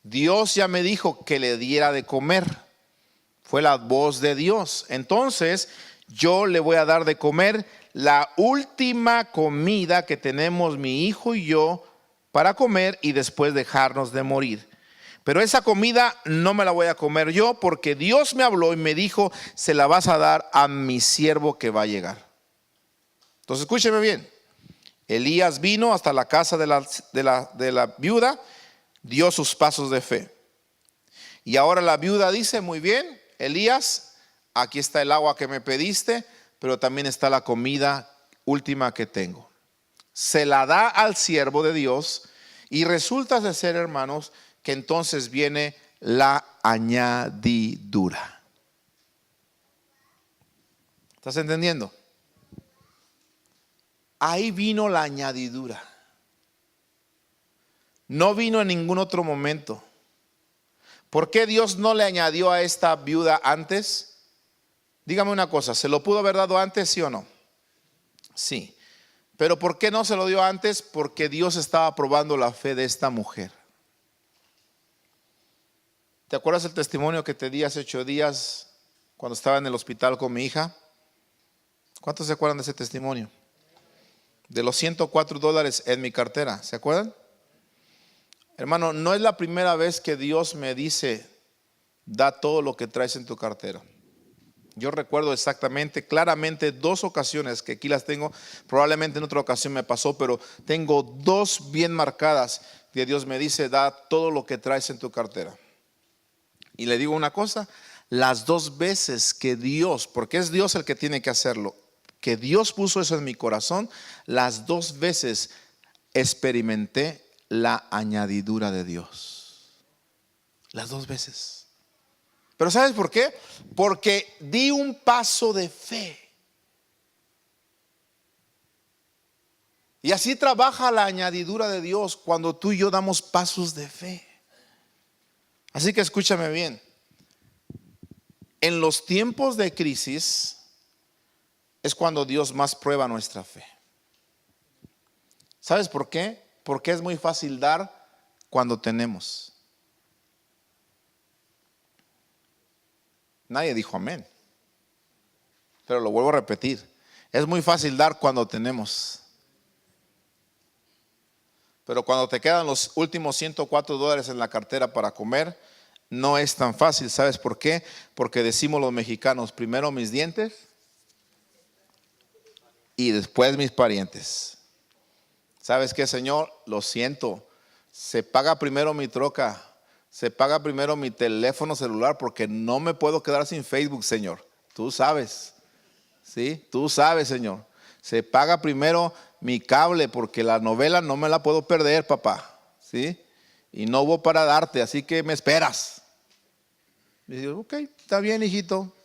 Dios ya me dijo que le diera de comer. Fue la voz de Dios. Entonces yo le voy a dar de comer la última comida que tenemos mi hijo y yo para comer y después dejarnos de morir. Pero esa comida no me la voy a comer yo, porque Dios me habló y me dijo, se la vas a dar a mi siervo que va a llegar. Entonces escúcheme bien. Elías vino hasta la casa de la viuda, dio sus pasos de fe. Y ahora la viuda dice, muy bien, Elías, aquí está el agua que me pediste, pero también está la comida última que tengo. Se la da al siervo de Dios y resulta de ser, hermanos, que entonces viene la añadidura. ¿Estás entendiendo? Ahí vino la añadidura. No vino en ningún otro momento. ¿Por qué Dios no le añadió a esta viuda antes? Dígame una cosa, ¿se lo pudo haber dado antes, sí o no? Sí. Pero ¿por qué no se lo dio antes? Porque Dios estaba probando la fe de esta mujer. ¿Te acuerdas el testimonio que te di hace 8 días cuando estaba en el hospital con mi hija? ¿Cuántos se acuerdan de ese testimonio? De los $104 en mi cartera, ¿se acuerdan? Hermano, no es la primera vez que Dios me dice, da todo lo que traes en tu cartera. Yo recuerdo exactamente, claramente 2 ocasiones que aquí las tengo, probablemente en otra ocasión me pasó, pero tengo 2 bien marcadas que Dios me dice, da todo lo que traes en tu cartera. Y le digo una cosa, las 2 veces que Dios, porque es Dios el que tiene que hacerlo, que Dios puso eso en mi corazón, las 2 veces experimenté la añadidura de Dios. Las 2 veces. Pero ¿sabes por qué? Porque di un paso de fe. Y así trabaja la añadidura de Dios cuando tú y yo damos pasos de fe. Así que escúchame bien. En los tiempos de crisis es cuando Dios más prueba nuestra fe. ¿Sabes por qué? Porque es muy fácil dar cuando tenemos. Nadie dijo amén. Pero lo vuelvo a repetir. Es muy fácil dar cuando tenemos. Pero cuando te quedan los últimos $104 en la cartera para comer, no es tan fácil. ¿Sabes por qué? Porque decimos los mexicanos, primero mis dientes y después mis parientes. ¿Sabes qué, Señor? Lo siento. Se paga primero mi troca. Se paga primero mi teléfono celular porque no me puedo quedar sin Facebook, Señor. Tú sabes. ¿Sí? Tú sabes, Señor. Se paga primero mi cable porque la novela no me la puedo perder, papá. ¿Sí? Y no hubo para darte, así que me esperas. Y digo, ok, está bien, hijito.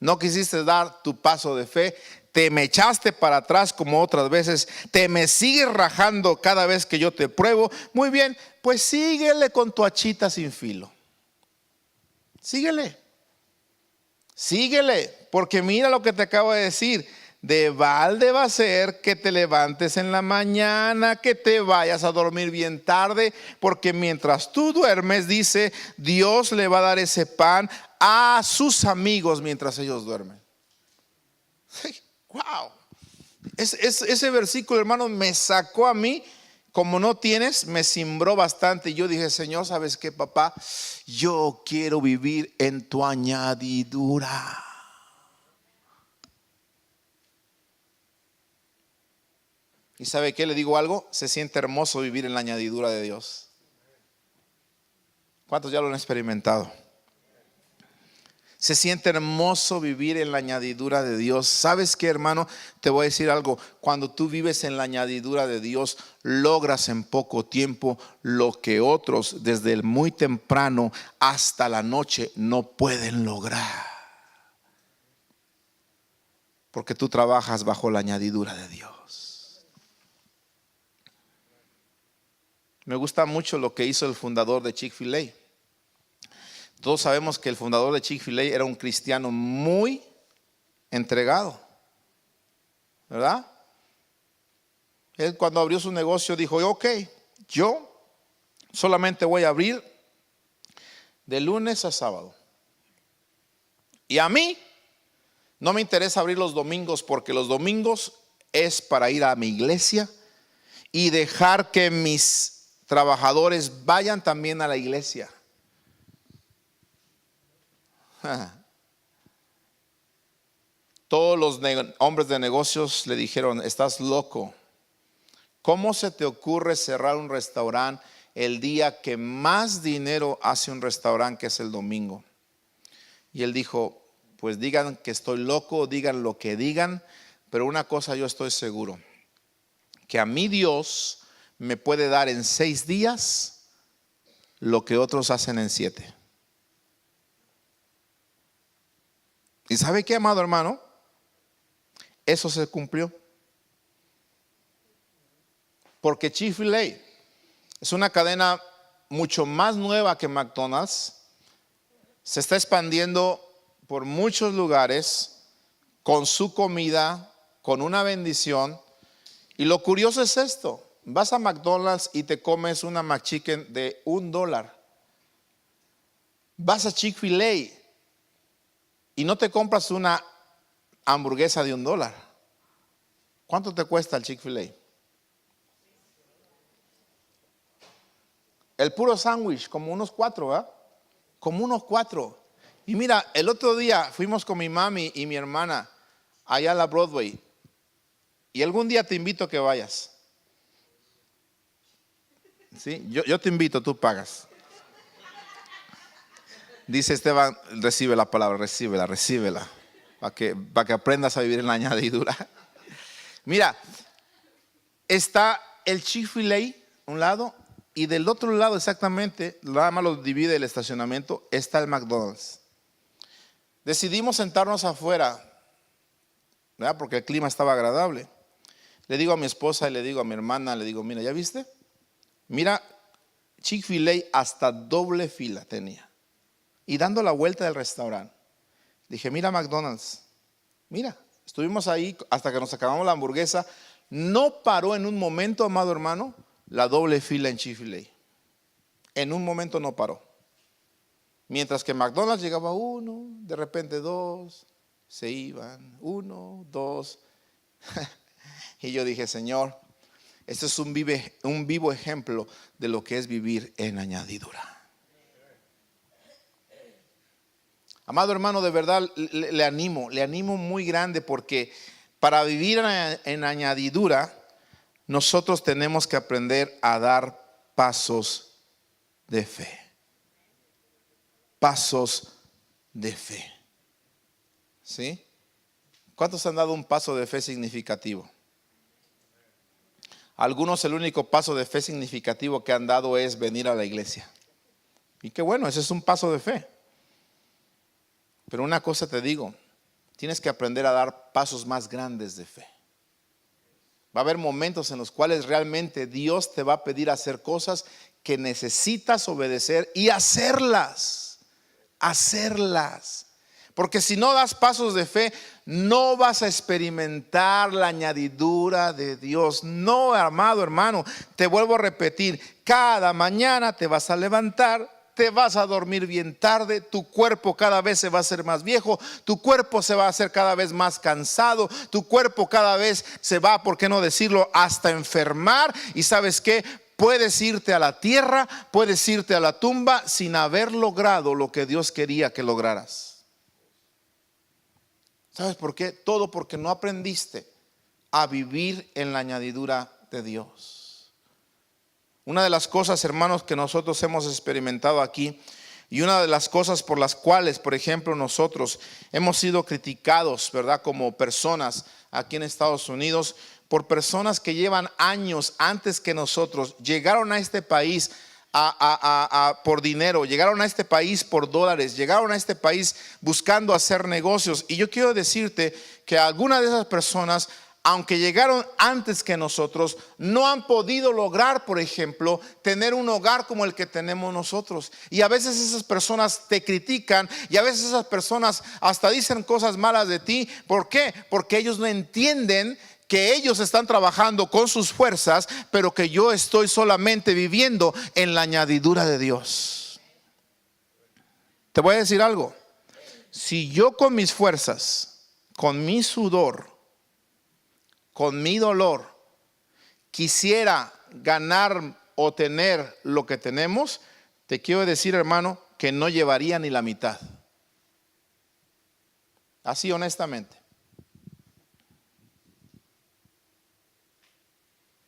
No quisiste dar tu paso de fe. te me echaste para atrás como otras veces, te me sigues rajando cada vez que yo te pruebo. Muy bien, pues síguele con tu hachita sin filo. Síguele, porque mira lo que te acabo de decir. De balde va a ser que te levantes en la mañana, que te vayas a dormir bien tarde, porque mientras tú duermes, dice, Dios le va a dar ese pan a sus amigos mientras ellos duermen. Wow. Ese versículo, hermano, me sacó a mí, como no tienes, me cimbró bastante. Y yo dije, Señor, ¿sabes qué, papá? Yo quiero vivir en tu añadidura. ¿Y sabe qué? Le digo algo, se siente hermoso vivir en la añadidura de Dios. ¿Cuántos ya lo han experimentado? Se siente hermoso vivir en la añadidura de Dios. ¿Sabes qué, hermano? Te voy a decir algo. Cuando tú vives en la añadidura de Dios, logras en poco tiempo lo que otros desde el muy temprano hasta la noche no pueden lograr. Porque tú trabajas bajo la añadidura de Dios. Me gusta mucho lo que hizo el fundador de Chick-fil-A. Todos sabemos que el fundador de Chick-fil-A era un cristiano muy entregado, ¿verdad? Él cuando abrió su negocio dijo, ok, yo solamente voy a abrir de lunes a sábado. Y a mí no me interesa abrir los domingos, porque los domingos es para ir a mi iglesia y dejar que mis trabajadores vayan también a la iglesia. Todos los hombres de negocios le dijeron, estás loco. ¿Cómo se te ocurre cerrar un restaurante el día que más dinero hace un restaurante, que es el domingo? Y él dijo, pues digan que estoy loco, digan lo que digan, pero una cosa yo estoy seguro, que a mí Dios me puede dar en 6 días lo que otros hacen en 7. ¿Y sabe qué, amado hermano? Eso se cumplió. Porque Chick-fil-A es una cadena mucho más nueva que McDonald's. Se está expandiendo por muchos lugares con su comida, con una bendición. Y lo curioso es esto. Vas a McDonald's y te comes una McChicken de $1. Vas a Chick-fil-A y no te compras una hamburguesa de $1. ¿Cuánto te cuesta el Chick-fil-A? El puro sándwich, como unos 4, ¿verdad? Como unos 4. Y mira, el otro día fuimos con mi mami y mi hermana allá a la Broadway. Y algún día te invito a que vayas. ¿Sí? Yo te invito, tú pagas. Dice Esteban, recibe la palabra, recíbela. Para que aprendas a vivir en la añadidura. Mira, está el Chick-fil-A un lado, y del otro lado exactamente, nada más lo divide el estacionamiento, está el McDonald's. Decidimos sentarnos afuera, ¿verdad? Porque el clima estaba agradable. Le digo a mi esposa y le digo a mi hermana, le digo, mira, ¿ya viste? Mira, Chick-fil-A hasta doble fila tenía. Y dando la vuelta del restaurante, dije, mira McDonald's, mira, estuvimos ahí hasta que nos acabamos la hamburguesa. No paró en un momento, amado hermano, la doble fila en Chick-fil-A. En un momento no paró. Mientras que McDonald's llegaba 1, de repente 2, se iban, 1, 2. Y yo dije, Señor, este es un vivo ejemplo de lo que es vivir en añadidura. Amado hermano, de verdad le animo muy grande, porque para vivir en añadidura, nosotros tenemos que aprender a dar pasos de fe. Pasos de fe. ¿Sí? ¿Cuántos han dado un paso de fe significativo? Algunos el único paso de fe significativo que han dado es venir a la iglesia. Y qué bueno, ese es un paso de fe. Pero una cosa te digo, tienes que aprender a dar pasos más grandes de fe. Va a haber momentos en los cuales realmente Dios te va a pedir hacer cosas que necesitas obedecer y hacerlas. Porque si no das pasos de fe, no vas a experimentar la añadidura de Dios. No, amado hermano, te vuelvo a repetir, cada mañana te vas a levantar, te vas a dormir bien tarde, tu cuerpo cada vez se va a hacer más viejo, tu cuerpo se va a hacer cada vez más cansado, tu cuerpo cada vez se va, ¿por qué no decirlo?, hasta enfermar. Y ¿sabes qué? Puedes irte a la tierra, puedes irte a la tumba sin haber logrado lo que Dios quería que lograras. ¿Sabes por qué? Todo porque no aprendiste a vivir en la añadidura de Dios. Una de las cosas, hermanos, que nosotros hemos experimentado aquí, y una de las cosas por las cuales, por ejemplo, nosotros hemos sido criticados, ¿verdad?, como personas aquí en Estados Unidos, por personas que llevan años antes que nosotros, llegaron a este país por dinero, llegaron a este país por dólares, llegaron a este país buscando hacer negocios. Y yo quiero decirte que algunas de esas personas, aunque llegaron antes que nosotros, no han podido lograr, por ejemplo, tener un hogar como el que tenemos nosotros. Y a veces esas personas te critican, y a veces esas personas hasta dicen cosas malas de ti. ¿Por qué? Porque ellos no entienden que ellos están trabajando con sus fuerzas, pero que yo estoy solamente viviendo en la añadidura de Dios. Te voy a decir algo. Si yo con mis fuerzas, con mi sudor, con mi dolor, quisiera ganar o tener lo que tenemos, te quiero decir, hermano, que no llevaría ni la mitad. Así honestamente.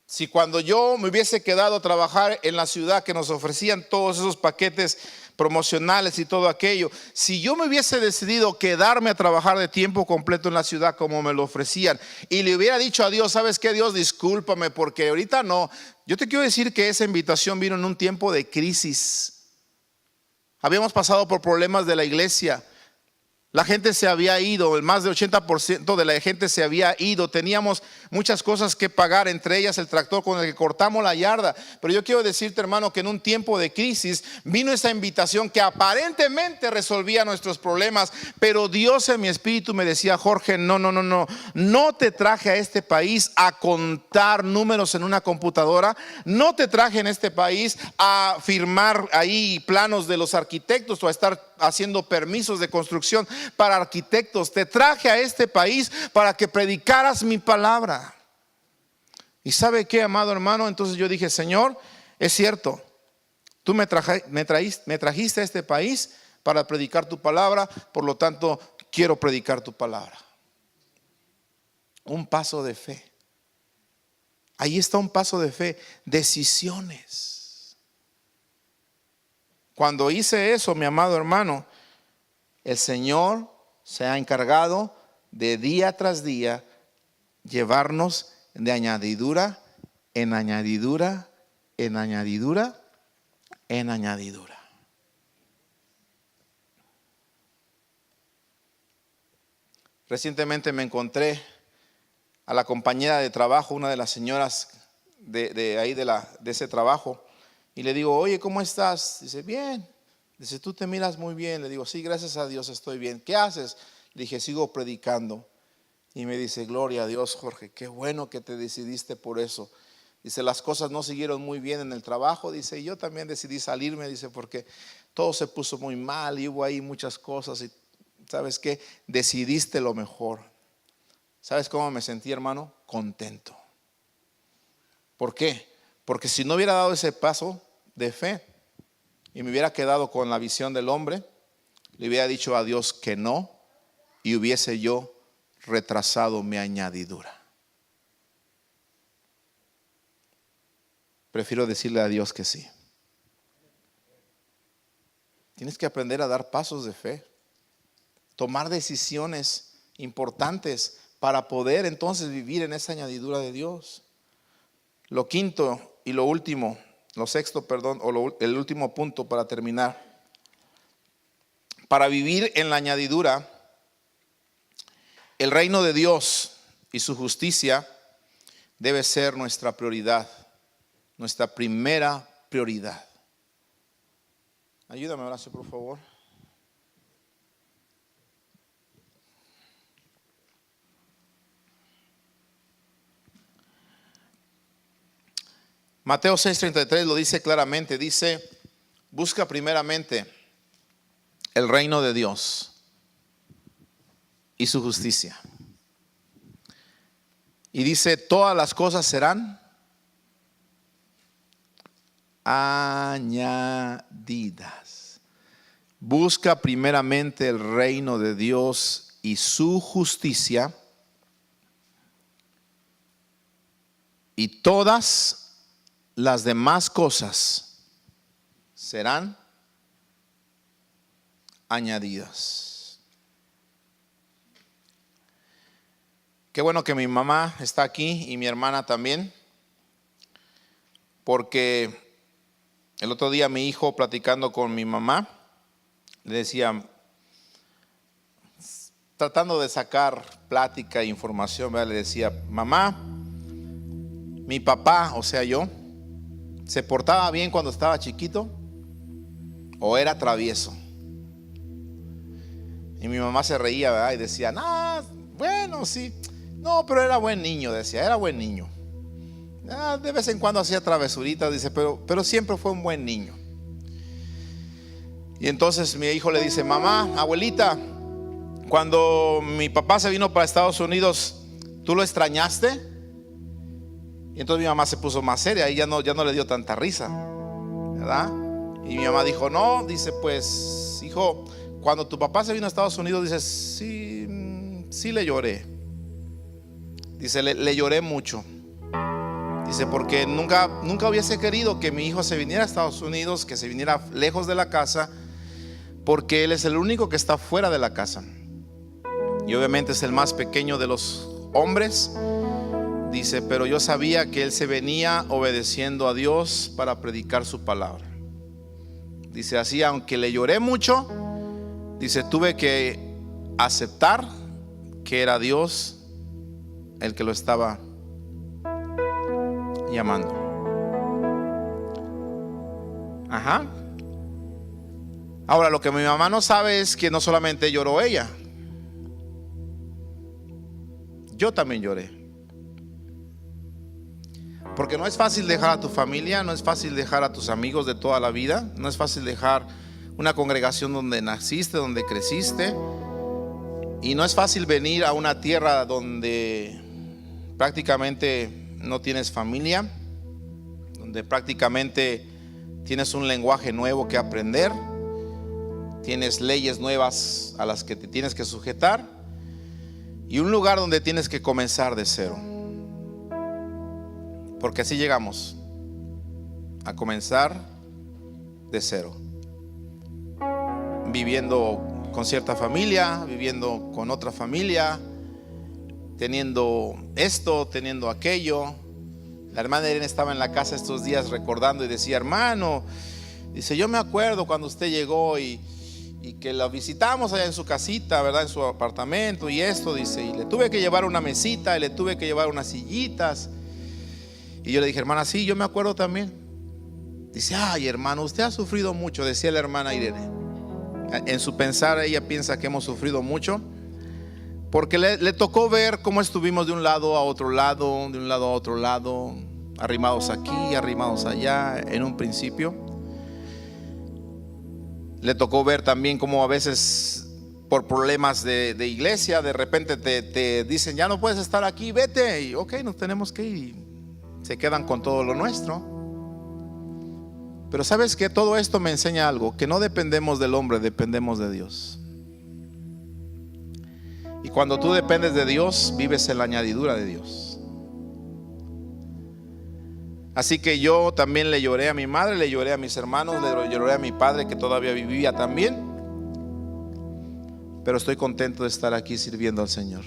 Si cuando yo me hubiese quedado a trabajar en la ciudad que nos ofrecían todos esos paquetes promocionales y todo aquello, si yo me hubiese decidido quedarme a trabajar de tiempo completo en la ciudad como me lo ofrecían, y le hubiera dicho a Dios, ¿sabes qué, Dios? Discúlpame porque ahorita no. Yo te quiero decir que esa invitación vino en un tiempo de crisis. Habíamos pasado por problemas de la iglesia. La gente se había ido, el más del 80% de la gente se había ido. Teníamos muchas cosas que pagar, entre ellas el tractor con el que cortamos la yarda. Pero yo quiero decirte, hermano, que en un tiempo de crisis vino esa invitación que aparentemente resolvía nuestros problemas. Pero Dios en mi espíritu me decía, Jorge, no te traje a este país a contar números en una computadora. No te traje en este país a firmar ahí planos de los arquitectos o a estar haciendo permisos de construcción para arquitectos. Te traje a este país para que predicaras mi palabra. ¿Y sabe qué, amado hermano? Entonces yo dije, Señor, es cierto, tú me trajiste a este país para predicar tu palabra, por lo tanto quiero predicar tu palabra. Un paso de fe. Ahí está un paso de fe. Decisiones. Cuando hice eso, mi amado hermano, el Señor se ha encargado de día tras día llevarnos de añadidura en añadidura, en añadidura, en añadidura. Recientemente me encontré a la compañera de trabajo, una de las señoras de ese trabajo, y le digo, oye, ¿cómo estás? Dice, bien. Dice, tú te miras muy bien. Le digo, sí, gracias a Dios estoy bien. ¿Qué haces? Le dije, sigo predicando. Y me dice, gloria a Dios, Jorge, qué bueno que te decidiste por eso. Dice, las cosas no siguieron muy bien en el trabajo. Dice, y yo también decidí salirme. Dice, porque todo se puso muy mal y hubo ahí muchas cosas. Y ¿sabes qué? Decidiste lo mejor. ¿Sabes cómo me sentí, hermano? Contento. ¿Por qué? Porque si no hubiera dado ese paso de fe y me hubiera quedado con la visión del hombre, le hubiera dicho a Dios que no y hubiese yo retrasado mi añadidura. Prefiero decirle a Dios que sí. Tienes que aprender a dar pasos de fe, tomar decisiones importantes para poder entonces vivir en esa añadidura de Dios. Lo quinto y lo último, el último punto para terminar. Para vivir en la añadidura el reino de Dios y su justicia debe ser nuestra prioridad, nuestra primera prioridad. Ayúdame, Horacio, por favor. Mateo 6:33 lo dice claramente, dice: busca primeramente el reino de Dios y su justicia. Y dice: todas las cosas serán añadidas. Busca primeramente el reino de Dios y su justicia, y todas las demás cosas serán añadidas. Qué bueno que mi mamá está aquí y mi hermana también, porque el otro día mi hijo, platicando con mi mamá, le decía, tratando de sacar plática e información, ¿verdad? Le decía: mamá, mi papá, o sea yo, ¿se portaba bien cuando estaba chiquito o era travieso? Y mi mamá se reía, ¿verdad? Y decía: no, bueno, sí, no, pero era buen niño, decía, era buen niño. De vez en cuando hacía travesuritas, dice, pero siempre fue un buen niño. Y entonces mi hijo le dice: mamá, abuelita, cuando mi papá se vino para Estados Unidos, ¿tú lo extrañaste? Y entonces mi mamá se puso más seria y ya no le dio tanta risa, ¿verdad? Y mi mamá dijo: no, dice, pues hijo, cuando tu papá se vino a Estados Unidos, dice, sí le lloré. Dice, le lloré mucho. Dice, porque nunca hubiese querido que mi hijo se viniera a Estados Unidos, que se viniera lejos de la casa, porque él es el único que está fuera de la casa. Y obviamente es el más pequeño de los hombres. Dice, pero yo sabía que él se venía obedeciendo a Dios para predicar su palabra. Dice, así, aunque le lloré mucho, dice, tuve que aceptar que era Dios el que lo estaba llamando. Ajá. Ahora, lo que mi mamá no sabe es que no solamente lloró ella, yo también lloré. Porque no es fácil dejar a tu familia, no es fácil dejar a tus amigos de toda la vida, no es fácil dejar una congregación donde naciste, donde creciste, y no es fácil venir a una tierra donde prácticamente no tienes familia, donde prácticamente tienes un lenguaje nuevo que aprender, tienes leyes nuevas a las que te tienes que sujetar, y un lugar donde tienes que comenzar de cero. Porque así llegamos a comenzar de cero, viviendo con cierta familia, viviendo con otra familia, teniendo esto, teniendo aquello. La hermana Irene estaba en la casa estos días recordando y decía: hermano, dice, yo me acuerdo cuando usted llegó y que la visitamos allá en su casita, ¿verdad? En su apartamento y esto, dice, y le tuve que llevar una mesita y le tuve que llevar unas sillitas. Y yo le dije: hermana, sí, yo me acuerdo también. Dice: ay, hermano, usted ha sufrido mucho, decía la hermana Irene. En su pensar ella piensa que hemos sufrido mucho, porque le tocó ver cómo estuvimos de un lado a otro lado, de un lado a otro lado, arrimados aquí, arrimados allá, en un principio. Le tocó ver también cómo a veces por problemas de iglesia de repente te dicen: ya no puedes estar aquí, vete. Y ok, nos tenemos que ir, y se quedan con todo lo nuestro. Pero sabes que todo esto me enseña algo, que no dependemos del hombre, dependemos de Dios. Y cuando tú dependes de Dios, vives en la añadidura de Dios. Así que yo también le lloré a mi madre, le lloré a mis hermanos, le lloré a mi padre, que todavía vivía también. Pero estoy contento de estar aquí sirviendo al Señor.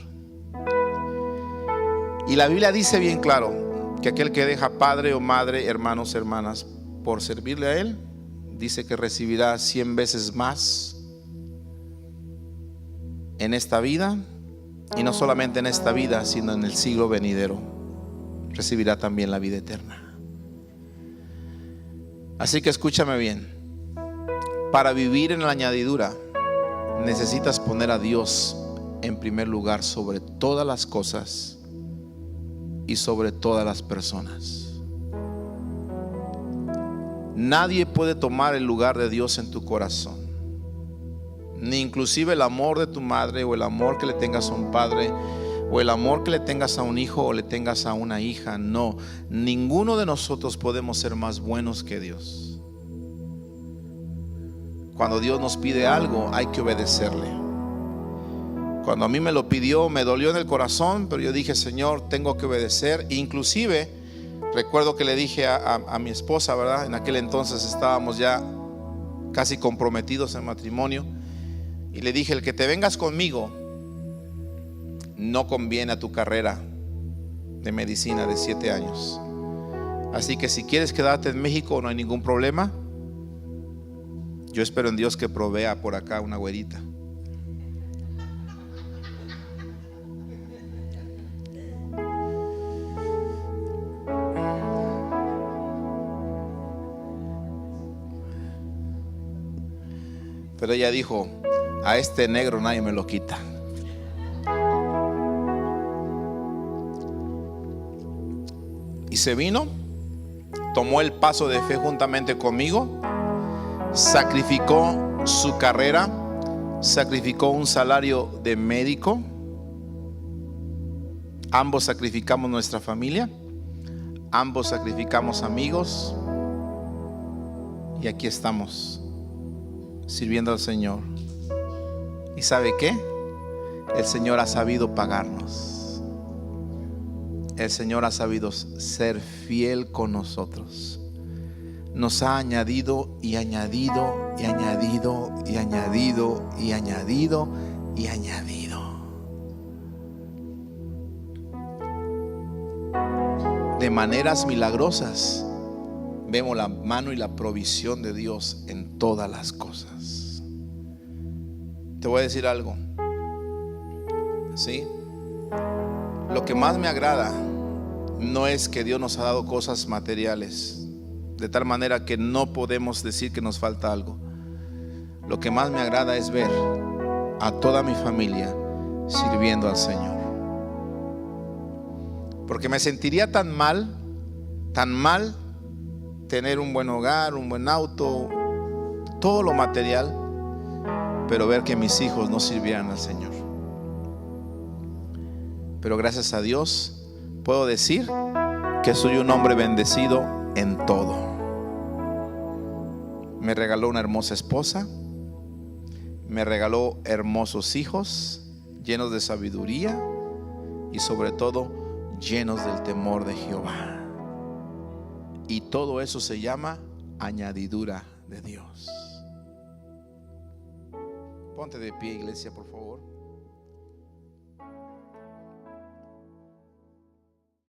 Y la Biblia dice bien claro que aquel que deja padre o madre, hermanos, hermanas, por servirle a Él, dice que recibirá 100 veces más en esta vida Y no solamente en esta vida, sino en el siglo venidero recibirá también la vida eterna. Así que escúchame bien. Para vivir en la añadidura necesitas poner a Dios en primer lugar sobre todas las cosas y sobre todas las personas. Nadie puede tomar el lugar de Dios en tu corazón, ni inclusive el amor de tu madre, o el amor que le tengas a un padre, o el amor que le tengas a un hijo, o le tengas a una hija. No, ninguno de nosotros podemos ser más buenos que Dios. Cuando Dios nos pide algo, hay que obedecerle. Cuando a mí me lo pidió, me dolió en el corazón, pero yo dije: Señor, tengo que obedecer. Inclusive recuerdo que le dije a mi esposa, ¿verdad? En aquel entonces estábamos ya casi comprometidos en matrimonio, y le dije: el que te vengas conmigo no conviene a tu carrera de medicina de 7 años. Así que si quieres quedarte en México, no hay ningún problema. Yo espero en Dios que provea por acá una güerita. Pero ella dijo: a este negro nadie me lo quita. Y se vino, tomó el paso de fe juntamente conmigo, sacrificó su carrera, sacrificó un salario de médico. Ambos sacrificamos nuestra familia, ambos sacrificamos amigos, y aquí estamos sirviendo al Señor. ¿Y sabe qué? El Señor ha sabido pagarnos. El Señor ha sabido ser fiel con nosotros. Nos ha añadido y añadido y añadido y añadido y añadido y añadido. De maneras milagrosas vemos la mano y la provisión de Dios en todas las cosas. Te voy a decir algo, ¿sí? Lo que más me agrada no es que Dios nos ha dado cosas materiales, de tal manera que no podemos decir que nos falta algo. Lo que más me agrada es ver a toda mi familia sirviendo al Señor. Porque me sentiría tan mal tener un buen hogar, un buen auto, todo lo material, pero ver que mis hijos no sirvieran al Señor. Pero gracias a Dios puedo decir que soy un hombre bendecido en todo. Me regaló una hermosa esposa, me regaló hermosos hijos llenos de sabiduría y sobre todo llenos del temor de Jehová. Y todo eso se llama añadidura de Dios. Ponte de pie, iglesia, por favor.